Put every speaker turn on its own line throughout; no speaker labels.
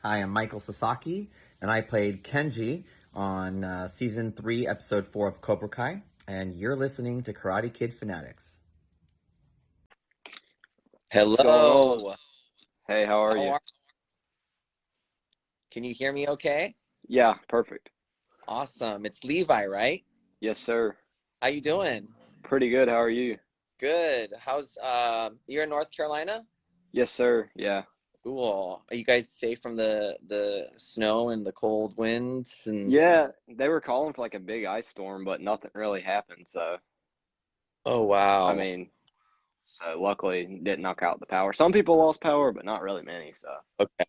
Hi, I'm Michael Sasaki, and I played Kenji on season 3, episode 4 of Cobra Kai. And you're listening to Karate Kid Fanatics.
What's going on?
Hello.
Hey, how are
How
you?
are Can you hear me okay?
Yeah, perfect.
Awesome. It's Levi, right?
Yes, sir.
How you doing?
Pretty good. How are you?
Good. How's you're in North Carolina?
Yes, sir. Yeah.
Cool. Are you guys safe from the snow and the cold winds and
Yeah, they were calling for like a big ice storm, but nothing really happened. So,
oh
I
wow.
mean, so luckily it didn't knock out the power. Some people lost power, but not really many. So,
Okay.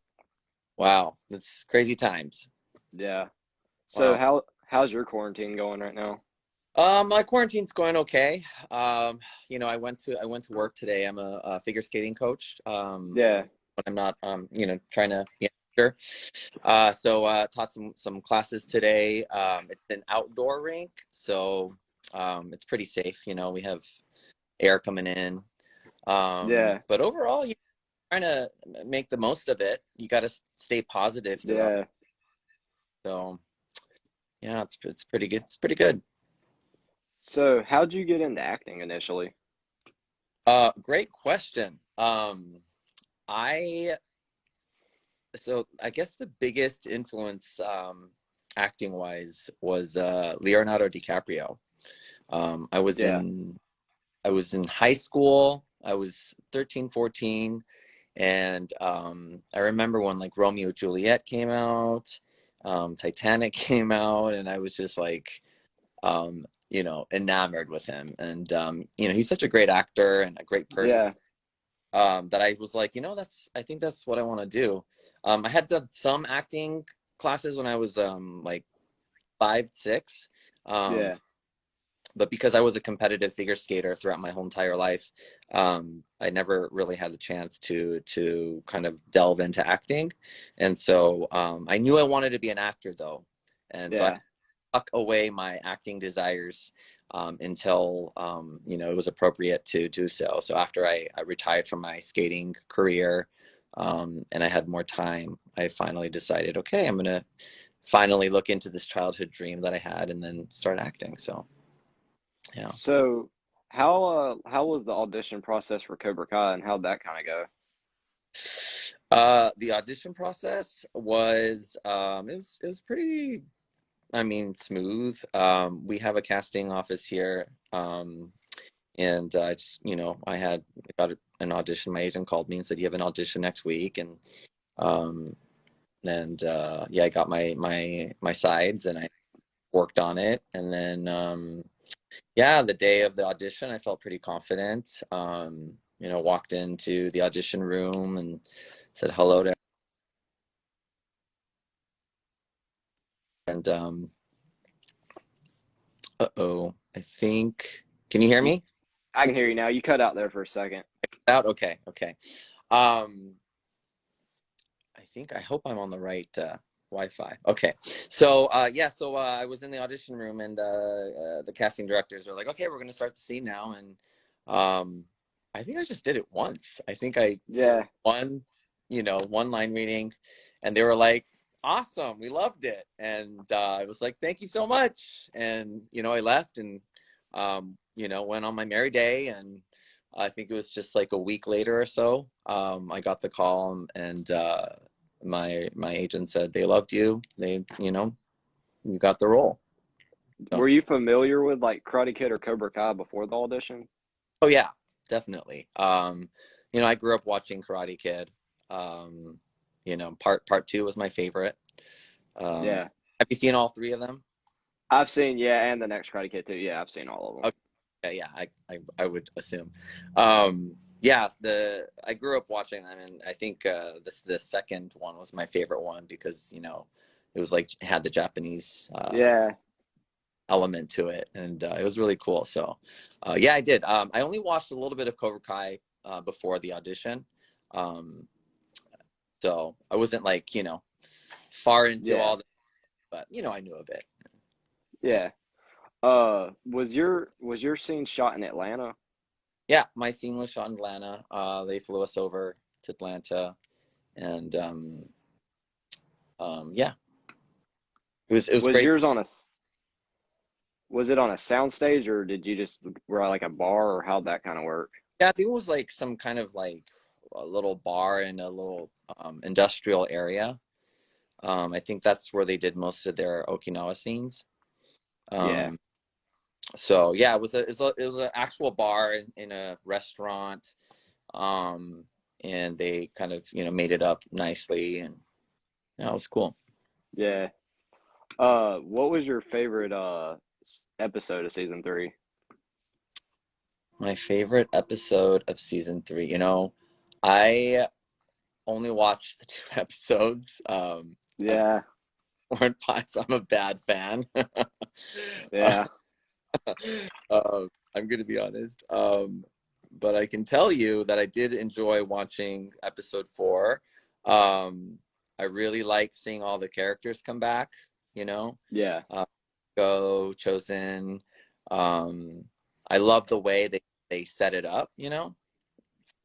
Wow. That's crazy times.
yeah. So
Wow.
how's your quarantine going right now?
My quarantine's going okay. I went to work today. I'm a figure skating coach.
Yeah.
But I'm not trying to be an actor. Taught some classes today. It's an outdoor rink, so it's pretty safe. We have air coming in.
Yeah.
But overall, you're trying to make the most of it. You got to stay positive throughout.
Yeah.
So yeah, it's pretty good. It's pretty good.
So, how'd you get into acting initially?
Great question. I I guess the biggest influence acting wise was Leonardo DiCaprio. Um, I was
Yeah.
in I was in high school. I was 13, 14, and I remember when like Romeo and Juliet came out, Titanic came out, and I was just like enamored with him. And he's such a great actor and a great person,
Yeah.
that I was like, I think that's what I want to do. I had done some acting classes when I was like 5, 6. Um,
Yeah.
but because I was a competitive figure skater throughout my whole entire life, I never really had the chance to kind of delve into acting. And so I knew I wanted to be an actor though. And so I
Yeah.
tuck away my acting desires until it was appropriate to do so. So after I retired from my skating career, and I had more time, I finally decided, okay, I'm gonna finally look into this childhood dream that I had and then start acting. So yeah.
So, how was the audition process for Cobra Kai and how'd that kind of go?
The audition process was it was pretty, I mean, smooth. We have a casting office here, and I had got an audition. My agent called me and said, "You have an audition next week," um, and yeah, I got my sides and I worked on it, and then yeah, the day of the audition, I felt pretty confident. Walked into the audition room and said hello to, and uh-oh, I think, can you hear
You,
me?
I can hear you now. You cut out there for a second.
Out? Okay, okay. Um, I hope I'm on the right Wi-Fi. Okay. So I was in the audition room and the casting directors are like, "Okay, we're going to start the scene now." And um I think I just did it once. I think I just
Yeah.
one, one line reading, and they were like, "Awesome. We loved it." And I was like, "Thank you so much." And I left and went on my merry day. And I think it was just like a week later or so, I got the call, and my agent said they loved you. You got the role. So,
Were you familiar with like Karate Kid or Cobra Kai before the audition?
oh yeah, definitely. I grew up watching Karate Kid. Um, part two was my favorite. Um,
Yeah.
have you seen all three of them?
I've seen, yeah, and the next Karate Kid too. Yeah, I've seen all of them.
Okay, yeah, I would assume. Yeah, the I grew up watching them, and I think the second one was my favorite one because it was like it had the Japanese
Yeah.
element to it, and it was really cool. So, yeah, I did. I only watched a little bit of Cobra Kai before the audition, um, so I wasn't like far into
Yeah.
all the, but I knew of it.
Yeah. Was your scene shot in Atlanta?
Yeah, my scene was shot in Atlanta. They flew us over to Atlanta, and Yeah, it was
Was
great.
yours on a was it on a soundstage, or did you just were like a bar, or how'd that kind of work?
Yeah, I think it was like some kind of like a little bar in a little industrial area. I think that's where they did most of their Okinawa scenes.
Yeah,
Um, so yeah, it was an actual bar in a restaurant, um, and they kind of made it up nicely, and yeah, it was cool.
yeah. What was your favorite episode of season three?
My favorite episode of season three. I only watched the two episodes. Of
Yeah,
Orange Pies. I'm a bad fan.
yeah,
I'm going to be honest. But I can tell you that I did enjoy watching episode four. Um, I really like seeing all the characters come back, you know,
yeah,
uh, Go, Chosen. Um, I love the way they set it up.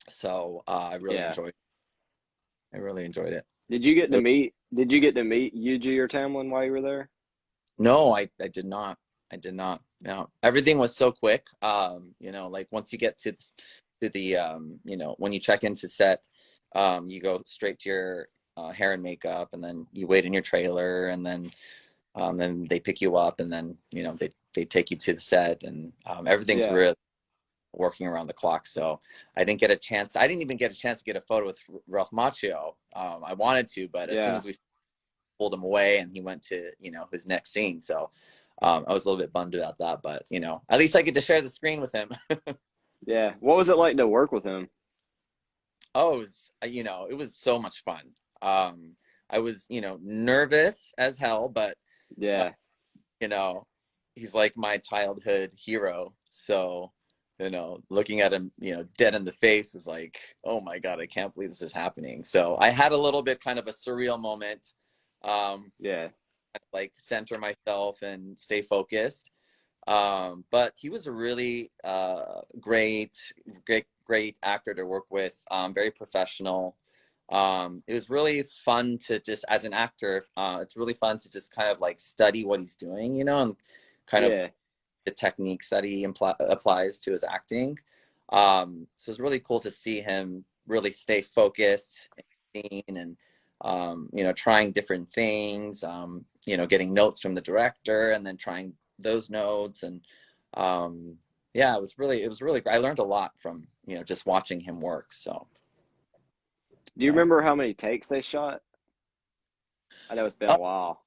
So
yeah.
I really enjoyed it.
Did you get to meet Yuji or Tamlin while you were there?
No, I did not. I did not. No, everything was so quick. Like once you get to the when you check into set, you go straight to your hair and makeup, and then you wait in your trailer, and then they pick you up, and then they take you to the set, and everything's
Yeah,
really working around the clock. So I didn't get a chance. I didn't even get a chance to get a photo with Ralph Macchio. I wanted to, but as soon
yeah,
as we pulled him away and he went to his next scene. So I was a little bit bummed about that, but at least I get to share the screen with him.
yeah. What was it like to work with him?
Oh, it was so much fun. I was nervous as hell, but uh,
Yeah,
you know he's like my childhood hero. So looking at him dead in the face was like, oh my god, I can't believe this is happening. So I had a little bit kind of a surreal moment.
yeah,
Like center myself and stay focused. But he was a really great actor to work with. Very professional. It was really fun to just, as an actor, it's really fun to just kind of like study what he's doing, and kind of
yeah,
the techniques that he applies to his acting. So it's really cool to see him really stay focused and trying different things, getting notes from the director and then trying those notes. And yeah, it was really I learned a lot from just watching him work. So
Do you
yeah.
remember how many takes they shot? I know it's been
uh,
a while.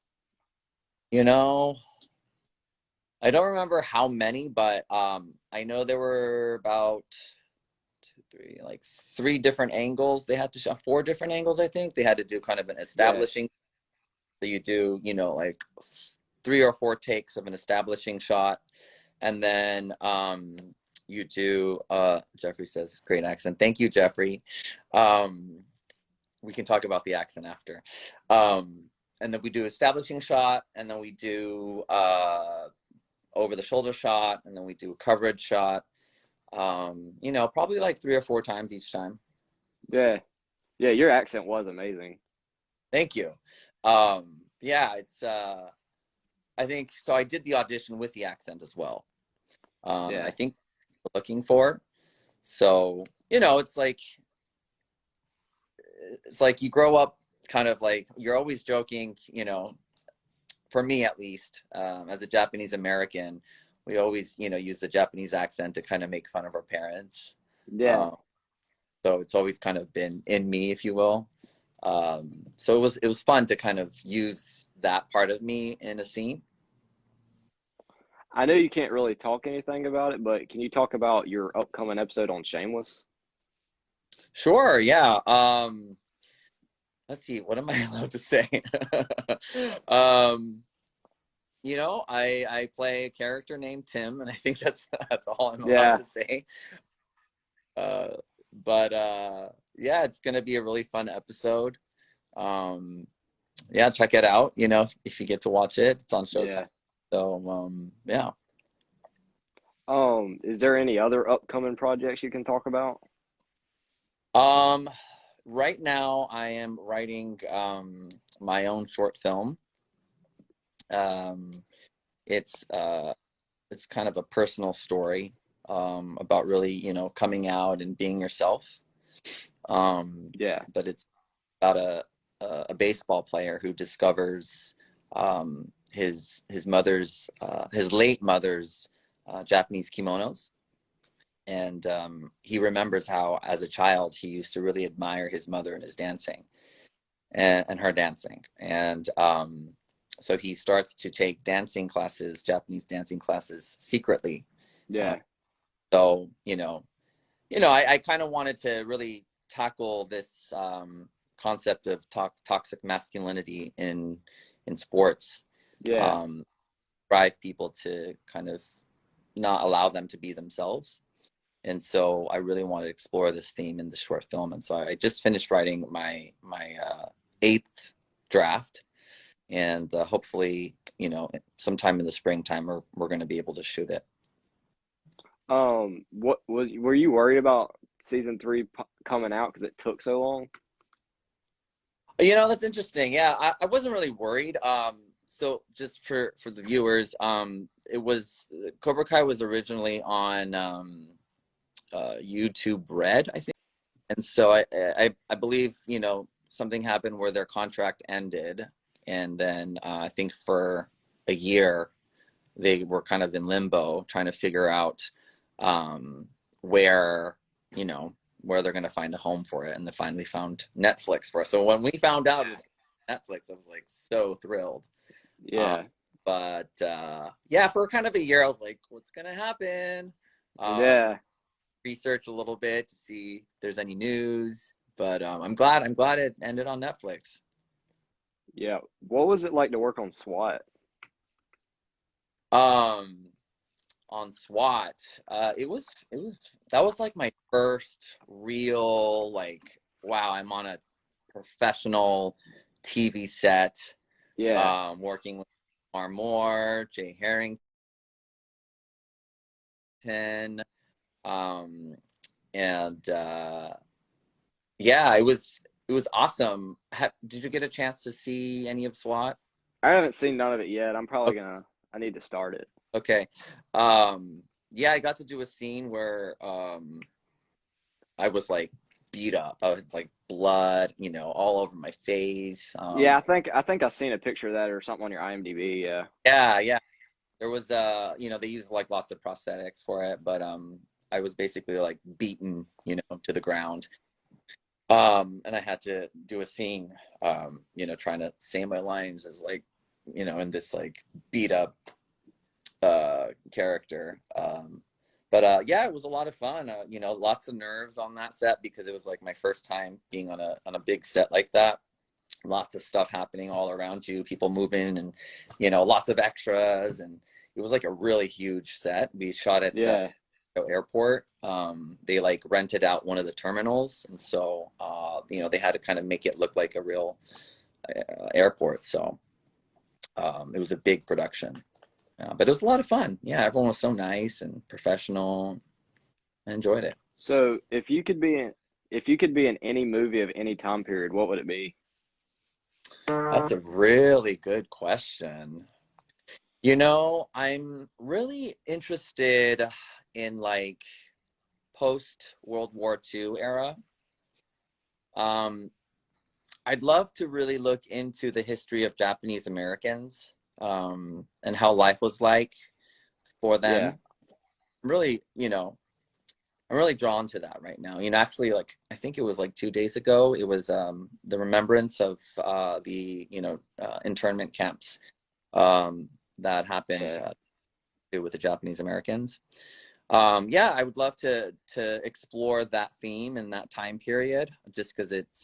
you know I don't remember how many, but I know there were about two, three, like three different angles. They had to show four different angles, I think. They had to do kind of an
Yeah,
establishing. So you do, like three or four takes of an establishing shot, and then you do. Jeffrey says it's great accent. Thank you, Jeffrey. Um, we can talk about the accent after. Um, and then we do establishing shot, and then we do over the shoulder shot, and then we do a coverage shot. Probably like three or four times each time.
yeah, yeah. Your accent was amazing.
Thank you. Yeah, it's I think so. I did the audition with the accent as well. I
Yeah,
think we're looking for. So, it's like you grow up kind of like you're always joking, for me at least, as a Japanese American, we always, use the Japanese accent to kind of make fun of our parents.
yeah.
Um, so it's always kind of been in me, if you will. So it was fun to kind of use that part of me in a scene.
I know you can't really talk anything about it, but can you talk about your upcoming episode on Shameless?
Sure, yeah. Let's see, what am I allowed to say? um, I play a character named Tim, and I think that's all I'm allowed
Yeah,
to say. Uh, but yeah, it's gonna be a really fun episode. Um, yeah, check it out. If you get to watch it, it's on Showtime.
yeah.
So yeah.
Is there any other upcoming projects you can talk about?
Um, right now I am writing my own short film. Um, it's kind of a personal story about really, coming out and being yourself. Um,
Yeah.
but it's about a baseball player who discovers his late mother's Japanese kimonos, and he remembers how as a child he used to really admire his mother and his dancing and her dancing, and so he starts to take dancing classes, Japanese dancing classes, secretly. Uh,
Yeah.
so I kind of wanted to really tackle this concept of toxic masculinity in sports,
Yeah.
um, drive people to kind of not allow them to be themselves. And so I really wanted to explore this theme in the short film. And so I just finished writing my eighth draft, and hopefully, sometime in the springtime, we're going to be able to shoot it.
Were you worried about season three coming out because it took so long?
That's interesting. Yeah, I wasn't really worried. So just for the viewers, it was Cobra Kai was originally on YouTube Red, I think, and so I believe something happened where their contract ended, and then I think for a year they were kind of in limbo trying to figure out where you know where they're going to find a home for it, and they finally found Netflix for us. So when we found out it was Netflix, I was like so thrilled. um,
Yeah.
but yeah, for kind of a year I was like, what's going to happen?
Yeah.
Research a little bit to see if there's any news, but I'm glad it ended on Netflix.
Yeah. What was it like to work on SWAT?
um on SWAT, it was that was like my first real, like, wow, I'm on a professional TV set,
Yeah.
working with Moore, Jay Harrington, um, and yeah, it was awesome. Did you get a chance to see any of SWAT?
I haven't seen none of it yet. I need to start it.
Okay. Um, yeah, I got to do a scene where I was like beat up. I was like blood, all over my face.
Yeah, I think I've seen a picture of that or something on your IMDb. Yeah.
Yeah, yeah. There was they used like lots of prosthetics for it, but I was basically like beaten, to the ground. And I had to do a scene, trying to say my lines as like, in this like beat up character. But yeah, it was a lot of fun. Lots of nerves on that set because it was like my first time being on a big set like that. Lots of stuff happening all around you, people moving, and lots of extras, and it was like a really huge set. We shot at
Yeah.
airport. They like rented out one of the terminals, and so they had to kind of make it look like a real airport. So it was a big production. But it was a lot of fun. Yeah, everyone was so nice and professional. I enjoyed it.
So if you could be in any movie of any time period, what would it be?
That's a really good question. I'm really interested in like post World War II era. Um, I'd love to really look into the history of Japanese Americans, and how life was like for
Yeah.
them. Really, I'm really drawn to that right now. Actually, like I think it was like 2 days ago, it was the remembrance of the internment camps that happened
Yeah.
with the Japanese Americans. Yeah, I would love to explore that theme and that time period, just because it's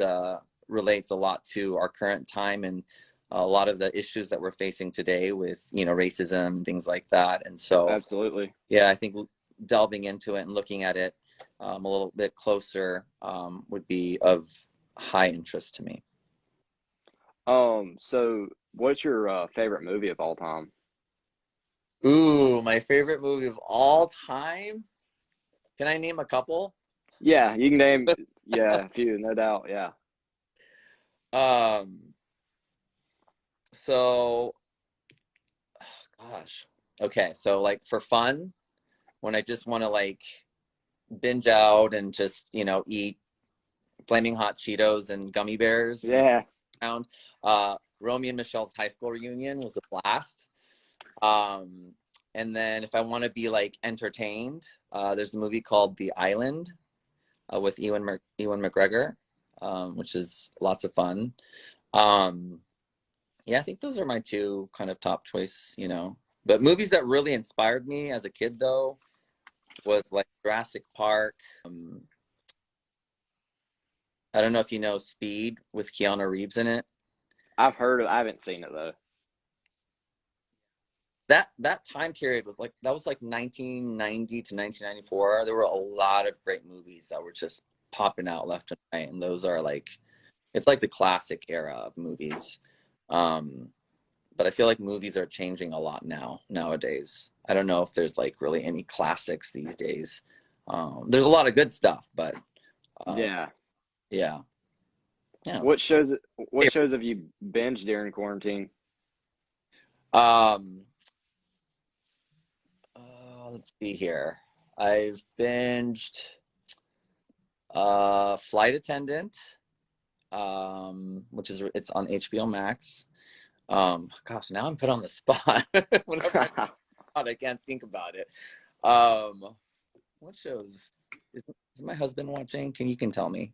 relates a lot to our current time and a lot of the issues that we're facing today with racism and things like that. And so
Absolutely.
yeah, I think delving into it and looking at it a little bit closer would be of high interest to me.
So what's your favorite movie of all time?
Ooh, my favorite movie of all time. Can I name a couple?
Yeah, you can name Yeah, a few, no doubt. Yeah.
Um, so gosh. Okay, so like for fun, when I just want to like binge out and just, eat flaming hot Cheetos and gummy bears
Yeah.
around, Romy and Michelle's high school reunion was a blast. Um, and then if I want to be like entertained, there's a movie called The Island with Ewan McGregor, which is lots of fun. Um, yeah, I think those are my two kind of top choice. But movies that really inspired me as a kid, though, was like Jurassic Park. I don't know if you know Speed with Keanu Reeves in it.
I've heard of, I haven't seen it though.
That time period was like 1990 to 1994. There were a lot of great movies that were just popping out left and right, and those are like it's like the classic era of movies. Um, but I feel like movies are changing a lot nowadays. I don't know if there's like really any classics these days. There's a lot of good stuff, but uh,
Yeah.
yeah, yeah.
What shows have you binged during quarantine?
Um, let's see here. I've binged Flight Attendant, which is it's on HBO Max. Gosh, now I'm put on the spot. Whenever I can't think about it. What shows is my husband watching? You can tell me.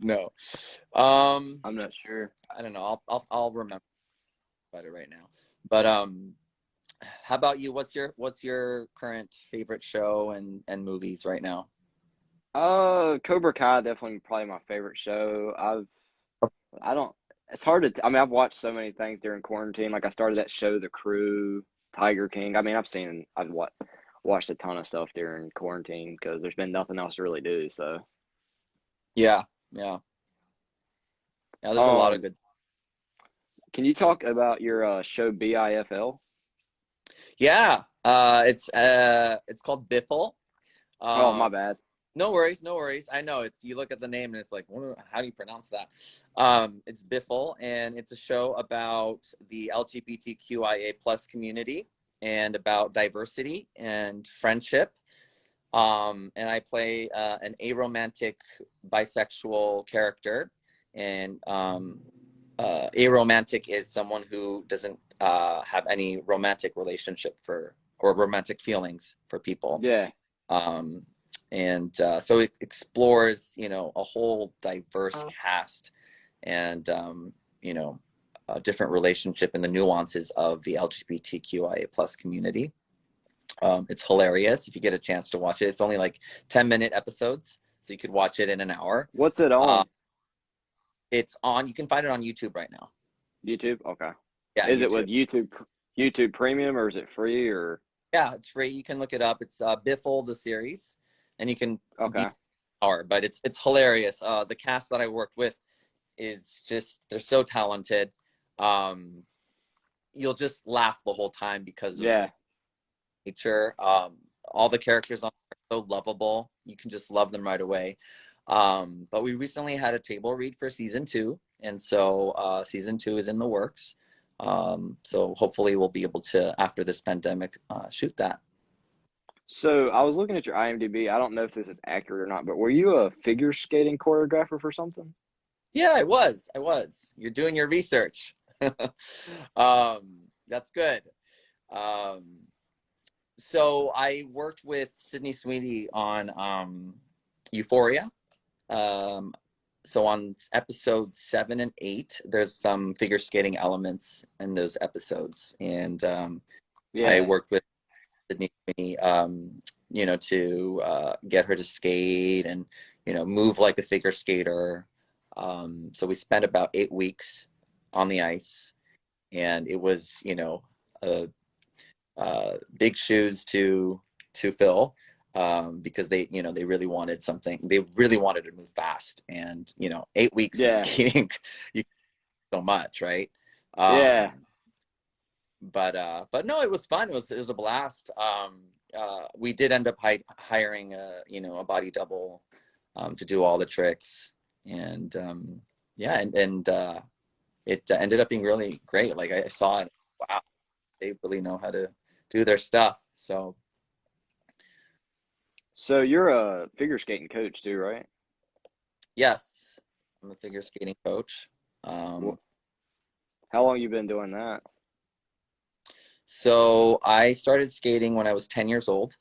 No.
I'm not sure.
I don't know. I'll remember about it right now. But how about you? What's your current favorite show and movies right now?
Cobra Kai definitely probably my favorite show. I don't. It's hard to. I mean, I've watched so many things during quarantine. Like I started that show, The Crew, Tiger King. I mean, I've watched a ton of stuff during quarantine because there's been nothing else to really do. So,
Yeah, yeah, yeah. There's a lot of
um,
good.
can you talk about your show BIFL?
Yeah, it's called Biffle.
Oh,
Um,
my bad.
No worries, no worries. I know it's you look at the name and it's like, how do you pronounce that? It's Biffle, and it's a show about the LGBTQIA plus community and about diversity and friendship. And I play an aromantic bisexual character, and aromantic is someone who doesn't have any romantic relationship or romantic feelings for people.
Yeah.
Um, and so it explores, a whole diverse cast and, a different relationship and the nuances of the LGBTQIA plus community. It's hilarious if you get a chance to watch it. It's only like 10-minute episodes, so you could watch it in an hour.
What's it
Uh,
on?
you can find it on YouTube right now.
YouTube? Okay.
Yeah,
Is it
YouTube.
with YouTube Premium or is it free or
Yeah, it's free. You can look it up. It's Biffle the series, and you can
okay.
be hour, but it's hilarious. The cast that I worked with is just they're so talented. Um, you'll just laugh the whole time because of
Yeah.
nature. All the characters on are so lovable. You can just love them right away. But we recently had a table read for season two, and so season two is in the works. So hopefully we'll be able to, after this pandemic, shoot that.
So I was looking at your IMDb. I don't know if this is accurate or not, but were you a figure skating choreographer for something?
Yeah, I was. I was. You're doing your research. That's good. Um, so I worked with Sydney Sweeney on Euphoria. Um, so on episode 7 and 8, there's some figure skating elements in those episodes, and I
Yeah.
worked with Sydney Sweeney, to get her to skate and move like a figure skater. So we spent about 8 weeks on the ice, and it was a big shoes to fill, because they really wanted something. They really wanted to move fast, and 8 weeks of
Yeah.
skating, you so much, right?
Yeah.
Um, but no, it was fun. It was a blast. we did end up hiring a body double to do all the tricks, and yeah, and it ended up being really great. Like I saw it, wow, they really know how to do their stuff. So
So you're a figure skating coach too, right?
yes, I'm a figure skating coach.
Wh- How long you been doing that?
So I started skating when I was 10 years old.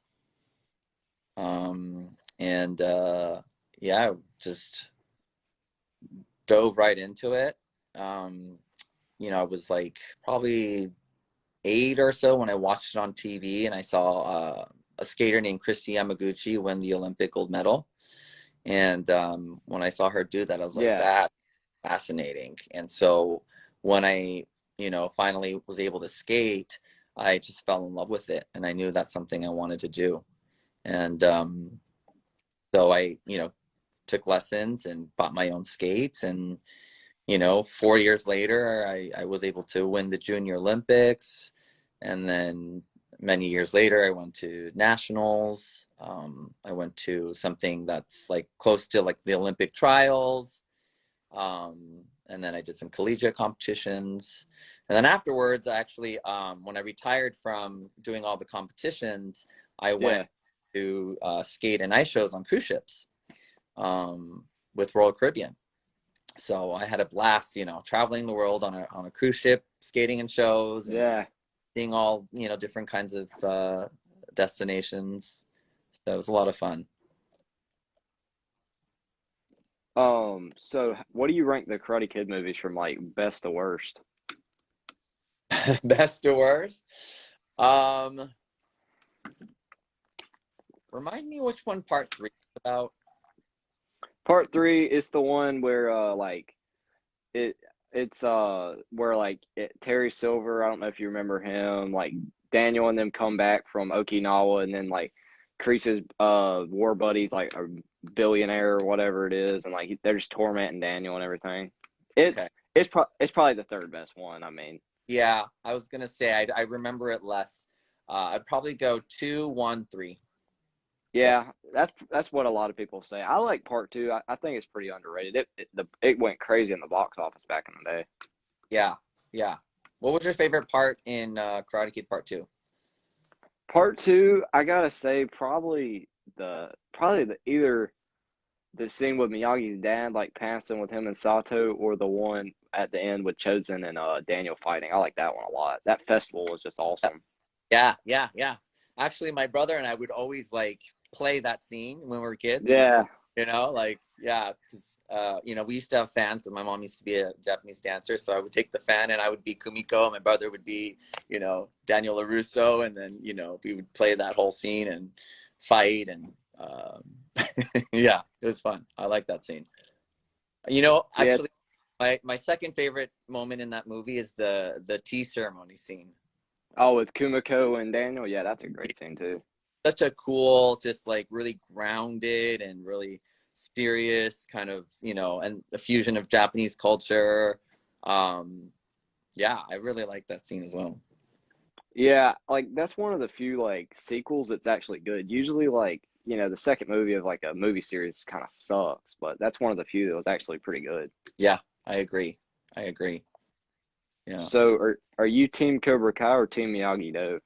And yeah, just dove right into it. Um, I was like probably 8 or so when I watched it on TV, and I saw a skater named Christy Yamaguchi win the Olympic gold medal. And when I saw her do that, I was like,
Yeah,
that's fascinating. And so when I, finally was able to skate, I just fell in love with it, and I knew that's something I wanted to do. And so I, took lessons and bought my own skates. And, 4 years later, I was able to win the Junior Olympics. And then many years later, I went to nationals. I went to something that's like close to like the Olympic trials. And then I did some collegiate competitions. And then afterwards, actually, when I retired from doing all the competitions, I went
yeah.
to skate and ice shows on cruise ships with Royal Caribbean. So I had a blast, traveling the world on a cruise ship, skating in shows, and
Yeah.
seeing all different kinds of destinations. So it was a lot of fun.
So what do you rank the Karate Kid movies from like best to worst?
Best or worst? Um, Remind me which one part 3 is about.
Part three is the one where like it it's where like Terry Silver, I don't know if you remember him, like Daniel and them come back from Okinawa, and then like Kreese's war buddies like a billionaire or whatever it is, and like they're just tormenting Daniel and everything.
Okay.
It's probably the third best one. I mean,
Yeah, I was gonna say I remember it less. I'd probably go 2, 1, 3. Yeah,
yeah, that's what a lot of people say. I like part two. I think it's pretty underrated. It went crazy in the box office back in the day.
yeah, yeah. What was your favorite part in Karate Kid Part 2?
Part two, I gotta say, probably the either the scene with Miyagi's dad, like passing with him and Sato, or the one at the end with Chozen and Daniel fighting. I like that one a lot. That festival was just awesome.
Yeah, yeah, yeah. Actually, my brother and I would always like play that scene when we were kids.
Yeah,
Like yeah, because we used to have fans because my mom used to be a Japanese dancer, so I would take the fan and I would be Kumiko, and my brother would be Daniel LaRusso, and then we would play that whole scene and fight and yeah, it was fun. I like that scene.
yeah.
Actually, my second favorite moment in that movie is the tea ceremony scene.
Oh, with Kumiko and Daniel, yeah, that's a great scene too.
Such a cool, just like really grounded and really serious kind of, and the fusion of Japanese culture. Um, yeah, I really like that scene as well.
Yeah, like that's one of the few like sequels that's actually good. Usually, like the second movie of like a movie series kind of sucks, but that's one of the few that was actually pretty good.
Yeah, I agree. I agree. Yeah.
So, are you Team Cobra Kai or Team Miyagi Do?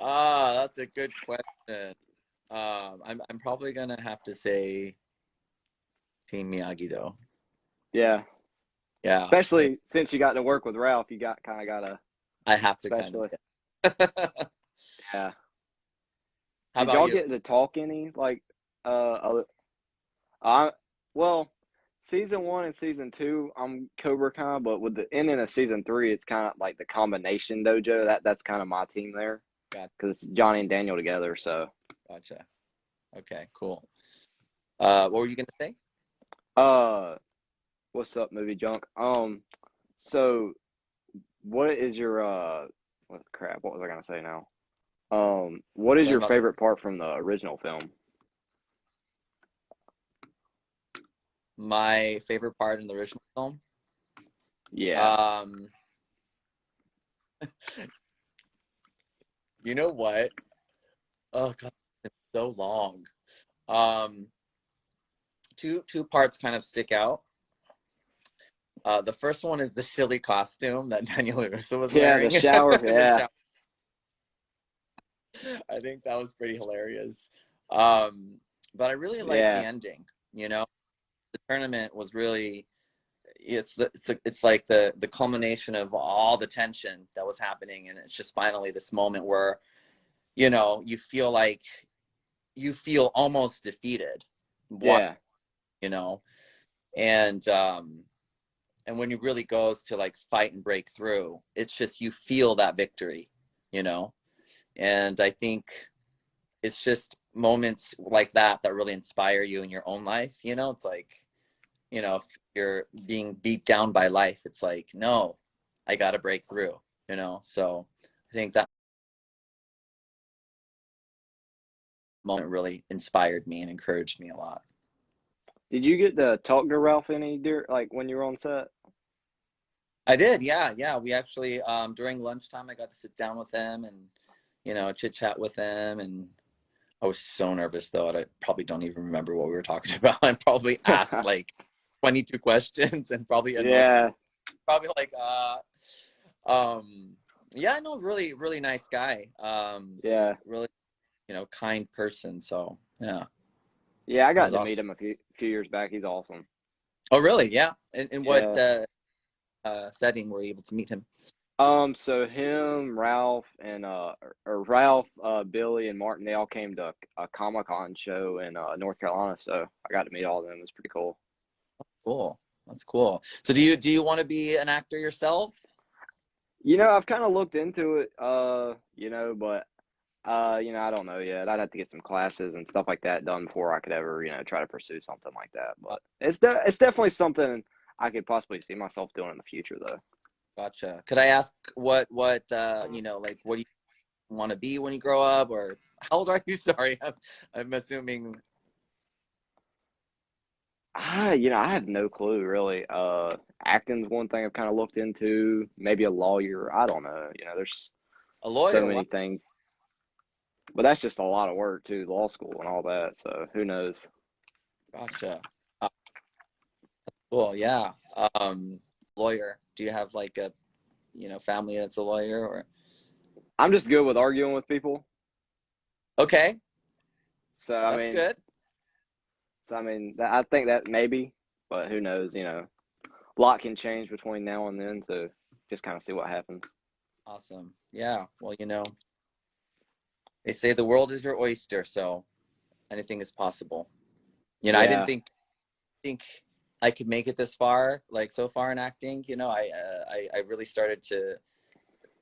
That's a good question. I'm probably gonna have to say Team Miyagi though.
Yeah,
Yeah,
especially since you got to work with Ralph, you got kind of got to,
I have to kind of.
especially. Yeah.
How
Did
about
y'all
you?
get to talk any like other? I well, season one and season two, I'm Cobra Kai, but with the ending of season three, it's kind of like the combination dojo. That's kind of my team there
Gotcha.
because it's Johnny and Daniel together. So,
Gotcha. Okay, cool. What were you gonna say?
uh, what's up, movie junk? So what is your what crap? What was I gonna say now? What is
Talking
your
about
favorite part from the original film?
my favorite part in the original film.
Yeah,
Um, You know what? Oh God, it's so long. Um, two parts kind of stick out. The first one is the silly costume that Daniel Russo was
Yeah, the
wearing.
shower.
The
Yeah,
shower. I think that was pretty hilarious. But I really like the
yeah,
ending. You know, the tournament was really it's like the culmination of all the tension that was happening, and it's just finally this moment where you feel like you feel almost defeated,
yeah,
you know, and when you really goes to like fight and break through, it's just you feel that victory, you know, and I think it's just moments like that really inspire you in your own life. It's like, if you're being beat down by life, it's like, no, I got to break through, so I think that moment really inspired me and encouraged me a lot.
Did you get to talk to Ralph any like when you were on set?
I did, yeah. We actually, during lunchtime, I got to sit down with him and, chit chat with him. And I was so nervous though. I probably don't even remember what we were talking about. I probably asked like 22 questions and probably annoyed,
Yeah,
probably like, yeah, no, really, really nice guy.
yeah,
Really, kind person. So yeah,
yeah. I
it
got
was
to
awesome.
meet him a few years back. He's awesome.
Oh, really? Yeah. In what
Yeah.
setting were you able to meet him?
So him, Ralph, and or Ralph, Billy, and Martin, they all came to a Comic-Con show in North Carolina. So I got to meet all of them. It was pretty cool.
Cool. That's cool. So do you want to be an actor yourself?
I've kind of looked into it, but I don't know yet. I'd have to get some classes and stuff like that done before I could ever, try to pursue something like that. But it's definitely something I could possibly see myself doing in the future, though.
Gotcha. Could I ask what like what do you want to be when you grow up, or how old are you? Sorry, I'm assuming.
I have no clue really. Acting's one thing I've kind of looked into. Maybe a lawyer. I don't know. There's
A
so
lawyer. Wow.
many things, but that's just a lot of work too, law school and all that. So who knows?
Gotcha. Uh, cool. Yeah. Lawyer. Do you have like a family that's a lawyer, or?
I'm just good with arguing with people.
Okay,
So
that's good.
I think that maybe, but who knows? A lot can change between now and then. So just kind of see what happens.
Awesome. Yeah. Well, they say the world is your oyster, so anything is possible. I didn't
Yeah,
think I could make it this far, like so far in acting. I really started to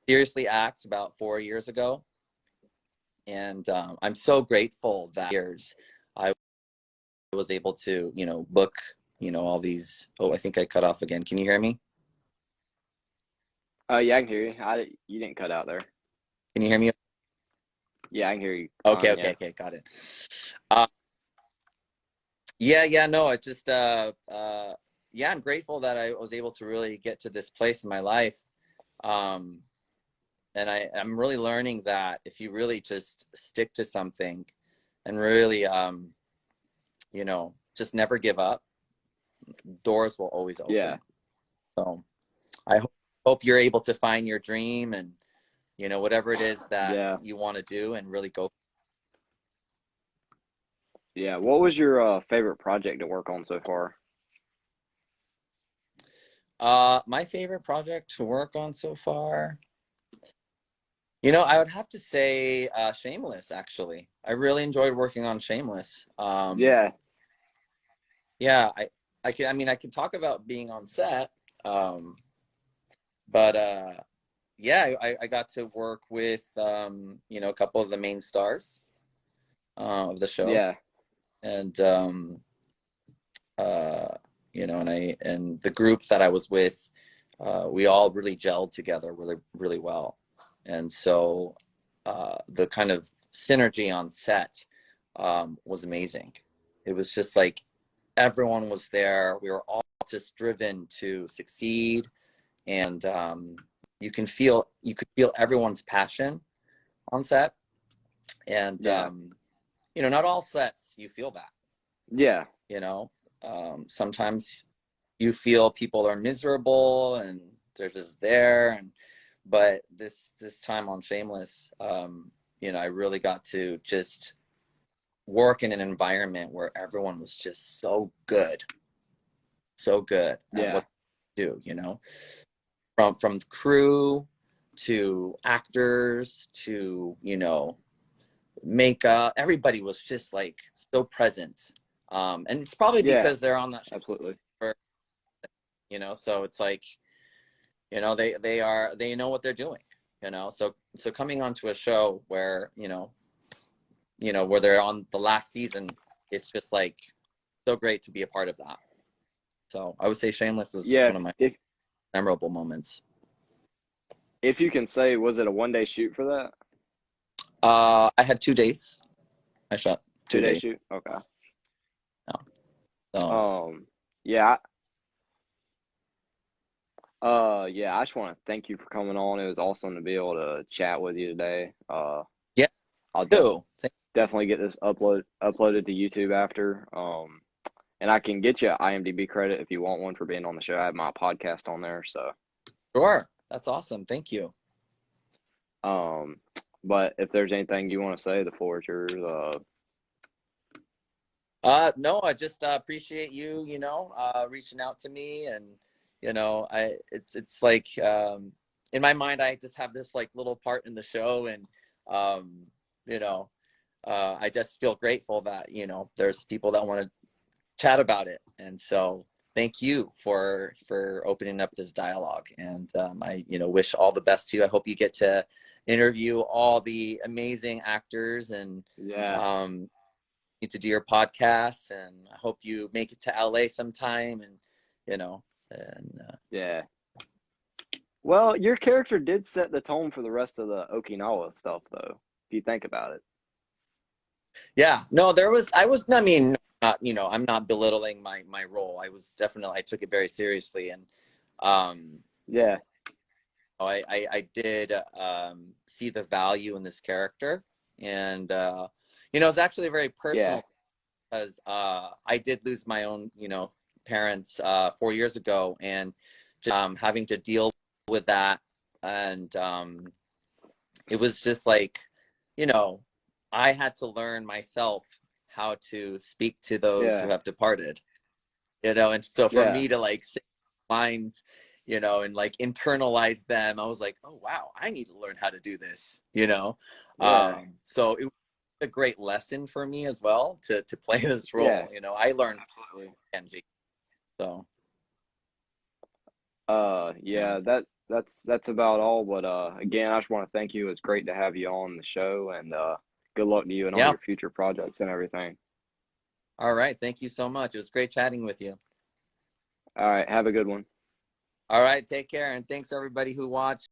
seriously act about 4 years ago, and I'm so grateful that years I was able to book all these. Oh, I think I cut off again. Can you hear me?
yeah, I can hear you. You didn't cut out there.
Can you hear me?
Yeah, I can hear you
Okay,
fine.
okay,
Yeah.
okay, got it. Uh, yeah, no, I just yeah, I'm grateful that I was able to really get to this place in my life. Um, and I'm really learning that if you really just stick to something and really just never give up, doors will always
Yeah.
open. So I hope you're able to find your dream and whatever it is that
Yeah.
you want to do and really go.
Yeah. What was your favorite project to work on so far?
My favorite project to work on so far, I would have to say Shameless, actually. I really enjoyed working on Shameless.
Yeah.
Yeah, I can talk about being on set, um, but yeah, I got to work with a couple of the main stars of the show,
Yeah.
and uh, and the group that I was with, we all really gelled together really, really well. And so the kind of synergy on set was amazing. It was just like everyone was there. We were all just driven to succeed, and you could feel everyone's passion. on set. And,
Yeah.
you know, not all sets you feel that,
Yeah.
you know. Sometimes you feel people are miserable and they're just there. But this time on Shameless, you know, I really got to just work in an environment where everyone was just so good at
Yeah.
what they do, you know, from crew to actors to, you know, makeup. Everybody was just like so present. And it's probably
Yeah.
because they're on that show
Absolutely.
for, you know, so it's like, you know, they know what they're doing, you know. So coming onto a show where, where they're on the last season, it's just like so great to be a part of that. So I would say Shameless was
Yeah.
one of my
If
memorable moments.
if you can say, was it a 1-day shoot for that?
I had 2 days. I shot
2-day
2 days.
shoot. Okay.
So
Yeah. Yeah, I just want to thank you for coming on. It was awesome to be able to chat with you today.
yeah,
I'll
too.
definitely get this uploaded to YouTube after. And I can get you an IMDb credit if you want one for being on the show. I have my podcast on there, so.
Sure, that's awesome. Thank you.
But if there's anything you want to say, the floor is yours.
No, I just appreciate you, you know, reaching out to me, and you know, it's like in my mind, I just have this like little part in the show, and you know, I just feel grateful that, you know, there's people that want to chat about it, and so thank you for opening up this dialogue, and I, you know, wish all the best to you. I hope you get to interview all the amazing actors, and
Yeah.
to do your podcasts, and I hope you make it to LA sometime, and you know, and
Yeah. Well, your character did set the tone for the rest of the Okinawa stuff, though, if you think about it.
yeah, no, I mean, not, you know, I'm not belittling my role. I took it very seriously, and um
Yeah.
I did see the value in this character, and you know, it's actually very
Yeah.
personal because I did lose my own, you know, parents 4 years ago, and having to deal with that, and it was just like, you know, I had to learn myself how to speak to those who
Yeah.
have departed, you know, and so for
Yeah.
me to like say lines, you know, and like internalize them, I was like, oh wow, I need to learn how to do this, you know.
Yeah.
So it was a great lesson for me as well to play this
Yeah.
role. You know, I learned
Absolutely.
Kenji. So yeah.
Yeah, that's about all. But again, I just want to thank you. It's great to have you on the show, and good luck to you and all
Yeah.
your future projects and everything.
All right. Thank you so much. It was great chatting with you.
All right, have a good one.
All right. Take care. And thanks everybody who watched.